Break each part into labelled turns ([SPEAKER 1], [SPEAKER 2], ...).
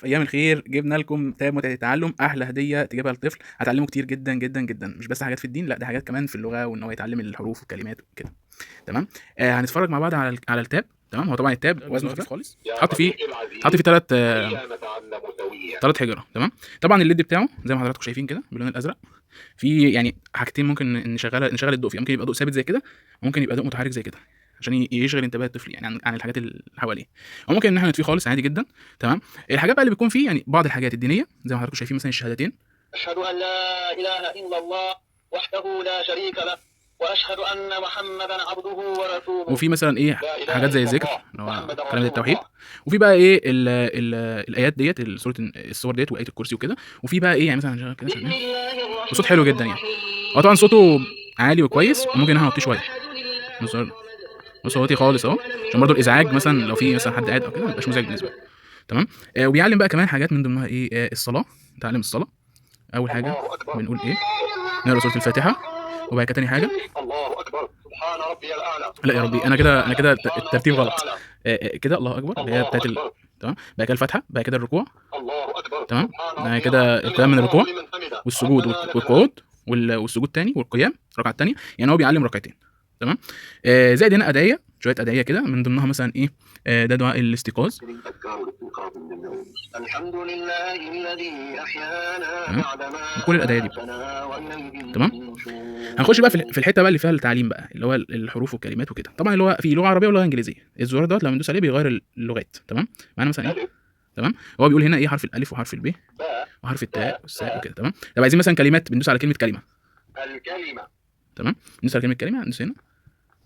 [SPEAKER 1] في ايام الخير جبنا لكم كتاب متعة التعلم، احلى هديه تجيبها للطفل، هتعلمه كتير جدا جدا جدا، مش بس حاجات في الدين، لا ده حاجات كمان في اللغه، وان هو يتعلم الحروف والكلمات وكده. تمام. هنتفرج مع بعض على التاب. تمام. هو طبعا التاب وزنه خفيف خالص، حط فيه ثلاث حجره. تمام. طبعا الليد بتاعه زي ما حضراتكم شايفين كده باللون الازرق. في يعني حاجتين ممكن نشغل الضوء فيه، ممكن يبقى ضوء ثابت زي كده، وممكن يبقى ضوء متحرك زي كده، عشان يشغل انتباه الطفل يعني عن الحاجات اللي حواليه. وممكن ان احنا نطفيه خالص عادي جدا. تمام. الحاجات بقى اللي بيكون فيه يعني بعض الحاجات الدينيه زي ما حضراتكم شايفين، مثلا الشهادتين.
[SPEAKER 2] أشهد أن لا إله إلا الله وحده لا شريك له وأشهد أن محمدا عبده ورسوله.
[SPEAKER 1] وفي مثلا ايه
[SPEAKER 2] لا
[SPEAKER 1] حاجات
[SPEAKER 2] إله
[SPEAKER 1] زي
[SPEAKER 2] إلا
[SPEAKER 1] الذكر
[SPEAKER 2] الله
[SPEAKER 1] اللي هو
[SPEAKER 2] محمد
[SPEAKER 1] كلمه
[SPEAKER 2] رسول
[SPEAKER 1] التوحيد.
[SPEAKER 2] الله.
[SPEAKER 1] وفي بقى ايه ال الايات ديت سوره الصور ديت وايه الكرسي وكده. وفي بقى ايه يعني مثلا هنشغل كده
[SPEAKER 2] بسم
[SPEAKER 1] ثانية.
[SPEAKER 2] الله الرحمن
[SPEAKER 1] وصوت حلو جدا يعني. هو
[SPEAKER 2] الرحيم.
[SPEAKER 1] طبعا صوته عالي وكويس،
[SPEAKER 2] قل هو
[SPEAKER 1] وممكن ان احنا نوطيه
[SPEAKER 2] الله
[SPEAKER 1] شويه.
[SPEAKER 2] أحد الله
[SPEAKER 1] بص
[SPEAKER 2] الصمد
[SPEAKER 1] بص
[SPEAKER 2] لم
[SPEAKER 1] هو واطي
[SPEAKER 2] يلد
[SPEAKER 1] خالص اهو،
[SPEAKER 2] ولم
[SPEAKER 1] عشان برضو
[SPEAKER 2] يولد
[SPEAKER 1] الازعاج
[SPEAKER 2] ولم
[SPEAKER 1] مثلا لو في
[SPEAKER 2] يكن
[SPEAKER 1] مثلا حد قاعد او كده ما
[SPEAKER 2] له
[SPEAKER 1] يبقاش
[SPEAKER 2] كفوا
[SPEAKER 1] مزعج
[SPEAKER 2] أحد.
[SPEAKER 1] بالنسبه له. تمام. وبيعلم بقى كمان حاجات من ضمنها ايه الصلاه، تعلم الصلاه. اول حاجه
[SPEAKER 2] الله أكبر.
[SPEAKER 1] بنقول ايه؟ نقرا سوره الفاتحه. وبعد كده تاني حاجه،
[SPEAKER 2] الله أكبر. سبحان ربي الأعلى.
[SPEAKER 1] لا يا
[SPEAKER 2] سبحان
[SPEAKER 1] ربي،
[SPEAKER 2] ربي
[SPEAKER 1] انا
[SPEAKER 2] الأعلى.
[SPEAKER 1] كده
[SPEAKER 2] سبحان
[SPEAKER 1] الترتيب
[SPEAKER 2] ربي
[SPEAKER 1] غلط.
[SPEAKER 2] الأعلى.
[SPEAKER 1] كده الله اكبر اللي هي
[SPEAKER 2] الله
[SPEAKER 1] بتاعت
[SPEAKER 2] أكبر.
[SPEAKER 1] تمام. بعد كده الفاتحه، بعد كده الركوع.
[SPEAKER 2] الله أكبر.
[SPEAKER 1] تمام.
[SPEAKER 2] سبحان
[SPEAKER 1] بعد
[SPEAKER 2] ربي
[SPEAKER 1] كده
[SPEAKER 2] العظيم. سمع
[SPEAKER 1] القيام من
[SPEAKER 2] الله
[SPEAKER 1] الركوع
[SPEAKER 2] لمن حمده.
[SPEAKER 1] والسجود
[SPEAKER 2] ربنا لك الحمد.
[SPEAKER 1] والقعود والسجود تاني والقيام الركعه التانيه. يعني هو بيعلم ركعتين. تمام. زائد هنا ادعيه، شويه ادعيه كده من ضمنها مثلا ايه، ده دعاء الاستيقاظ.
[SPEAKER 2] الحمد لله الذي أحيانا
[SPEAKER 1] تمام.
[SPEAKER 2] بعدما
[SPEAKER 1] وكل الادعيه دي.
[SPEAKER 2] أماتنا وإليه
[SPEAKER 1] تمام.
[SPEAKER 2] النشور.
[SPEAKER 1] هنخش بقى في الحته بقى اللي فيها التعليم بقى، اللي هو الحروف والكلمات وكده. طبعا اللي هو في لغه عربيه ولغه انجليزيه، الزرار دوت لما ندوس عليه بيغير اللغات. تمام. معانا مثلا ايه.
[SPEAKER 2] ألف
[SPEAKER 1] تمام. هو بيقول هنا ايه حرف الالف وحرف الب
[SPEAKER 2] باء
[SPEAKER 1] وحرف التاء
[SPEAKER 2] تاء
[SPEAKER 1] والساء
[SPEAKER 2] ثاء.
[SPEAKER 1] وكده. تمام. طب عايزين مثلا كلمات، بندوس على كلمه كلمه.
[SPEAKER 2] الكلمة
[SPEAKER 1] تمام. ندوس على كلمه كلمه، ندوس هنا.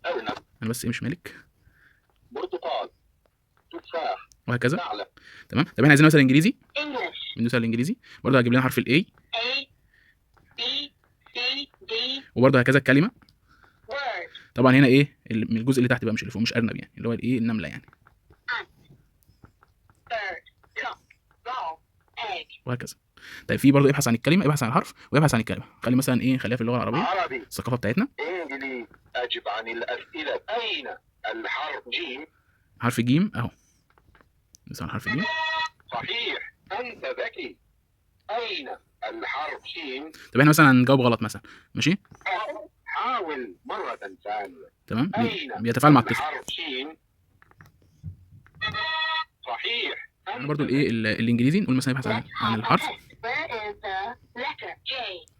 [SPEAKER 2] أرنب
[SPEAKER 1] انا بس ايه مش مالك.
[SPEAKER 2] برتقال تفاح
[SPEAKER 1] وهكذا.
[SPEAKER 2] ثعلب.
[SPEAKER 1] تمام. طب احنا عايزين مثلا انجليزي،
[SPEAKER 2] English
[SPEAKER 1] بندوس على الانجليزي برضه هجيب لنا حرف الاي.
[SPEAKER 2] A B C D
[SPEAKER 1] وبرضه هكذا الكلمه.
[SPEAKER 2] word
[SPEAKER 1] طبعا هنا ايه من الجزء اللي تحت بقى، مش اللي فوق، مش ارنب يعني، اللي هو الايه النمله يعني.
[SPEAKER 2] bird cup ball egg.
[SPEAKER 1] وهكذا. طيب في برضه ابحث عن الكلمه، ابحث عن الحرف وابحث عن الكلمه. خلي مثلا ايه، خليها في اللغه العربيه
[SPEAKER 2] عربي
[SPEAKER 1] الثقافه بتاعتنا.
[SPEAKER 2] إنجليزي. أجب عن الأسئلة. أين الحرف جيم؟
[SPEAKER 1] حرف جيم اهو، مثلا حرف جيم.
[SPEAKER 2] صحيح أنت ذكي. أين الحرف شين؟
[SPEAKER 1] طب احنا مثلا هنجاوب غلط مثلا، ماشي.
[SPEAKER 2] حاول مرة ثانية.
[SPEAKER 1] تمام.
[SPEAKER 2] أين
[SPEAKER 1] بيتفاعل مع الطفل.
[SPEAKER 2] الحرف شين؟ صحيح
[SPEAKER 1] انا برضو الايه الانجليزي نقول مثلا ابحث عن الحرف
[SPEAKER 2] Where is the letter J?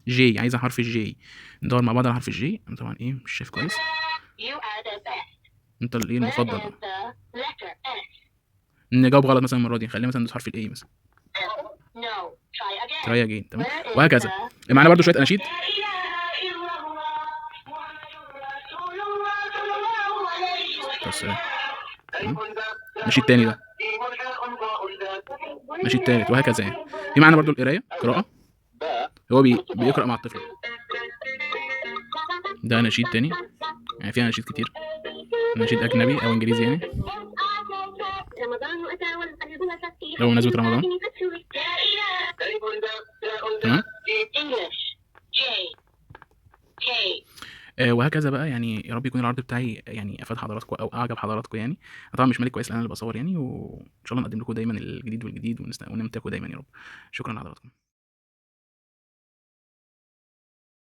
[SPEAKER 1] جي. عايز حرف الجي، ندور مع بعض على حرف الجي. انا طبعا ايه مش شايف كويس.
[SPEAKER 2] You are the best.
[SPEAKER 1] انت الايه
[SPEAKER 2] Where
[SPEAKER 1] المفضل.
[SPEAKER 2] is the letter S?
[SPEAKER 1] نجاوب غلط مثلا المره دي، خلينا مثلا ندوس حرف الاي مثلا.
[SPEAKER 2] No. Try again.
[SPEAKER 1] تراي اجين. تمام.
[SPEAKER 2] Where is
[SPEAKER 1] وهكذا.
[SPEAKER 2] the
[SPEAKER 1] معانا برضو شويه اناشيد.
[SPEAKER 2] لا إله إلا الله محمد رسول الله صلى الله عليه
[SPEAKER 1] بس
[SPEAKER 2] وسلم.
[SPEAKER 1] ماشي التاني ده، ماشي التالت، وهكذا يعني. في معانا برضو القرايه، قراءه. هو بيقرا مع الطفل. ده نشيد تاني، يعني فيها نشيد كتير، نشيد اجنبي او انجليزي يعني.
[SPEAKER 2] رمضان أتى والقلب مسكين.
[SPEAKER 1] لو بمناسبه رمضان. تمام.
[SPEAKER 2] English J K.
[SPEAKER 1] وهكذا بقى يعني. يا رب يكون العرض بتاعي يعني افاد حضراتكم او اعجب حضراتكم يعني. أنا طبعا مش مالك كويس لان انا اللي بصور يعني، وان شاء الله نقدم لكم دايما الجديد والجديد ونمتعكم دايما يا رب. شكرا لحضراتكم.